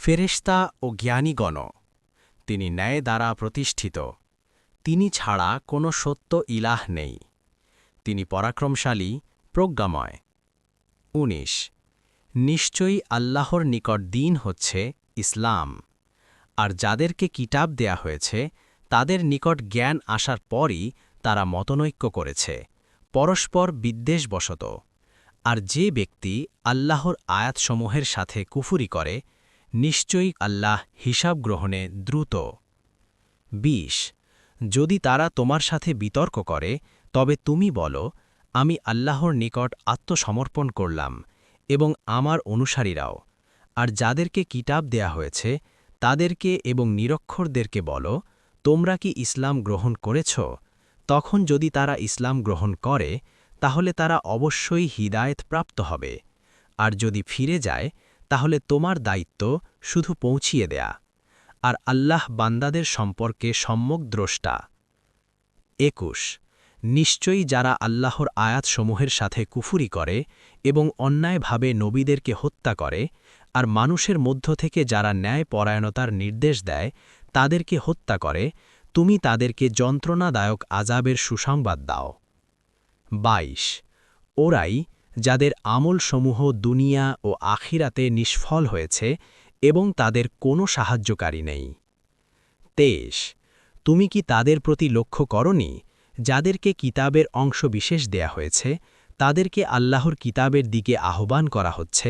ফেরেশতা ও জ্ঞানীগণ, তিনি ন্যায় দ্বারা প্রতিষ্ঠিত। তিনি ছাড়া কোনো সত্য ইলাহ নেই। তিনি পরাক্রমশালী, প্রজ্ঞাময়। ১৯ নিশ্চয়ই আল্লাহর নিকট দিন হচ্ছে ইসলাম, আর যাদেরকে কিতাব দেয়া হয়েছে তাদের নিকট জ্ঞান আসার পরই তারা মতনৈক্য করেছে, পরস্পর বিদ্বেষবশত। আর যে ব্যক্তি আল্লাহর আয়াতসমূহের সাথে কুফুরি করে, নিশ্চয়ই আল্লাহ হিসাব গ্রহণে দ্রুত। ২০ যদি তারা তোমার সাথে বিতর্ক করে, তবে তুমি বলো, আমি আল্লাহর নিকট আত্মসমর্পণ করলাম এবং আমার অনুসারীরাও। আর যাদেরকে কিতাব দেয়া হয়েছে তাদেরকে এবং নিরক্ষরদেরকে বলো, তোমরা কি ইসলাম গ্রহণ করেছ? তখন যদি তারা ইসলাম গ্রহণ করে, তাহলে তারা অবশ্যই হিদায়েত প্রাপ্ত হবে। আর যদি ফিরে যায়, তাহলে তোমার দায়িত্ব শুধু পৌঁছিয়ে দেয়া। আর আল্লাহ বান্দাদের সম্পর্কে সম্যক দ্রষ্টা। ২১ নিশ্চয়ই যারা আল্লাহর আয়াতসমূহের সাথে কুফুরি করে এবং অন্যায়ভাবে নবীদেরকে হত্যা করে, আর মানুষের মধ্য থেকে যারা ন্যায় পরায়ণতার নির্দেশ দেয় তাদেরকে হত্যা করে, তুমি তাদেরকে যন্ত্রণাদায়ক আযাবের সুসংবাদ দাও। ২২ ওরাই যাদের আমলসমূহ দুনিয়া ও আখিরাতে নিষ্ফল হয়েছে এবং তাদের কোনো সাহায্যকারী নেই। ২৩ তুমি কি তাদের প্রতি লক্ষ্য করনি, যাদেরকে কিতাবের অংশবিশেষ দেয়া হয়েছে, তাদেরকে আল্লাহর কিতাবের দিকে আহ্বান করা হচ্ছে?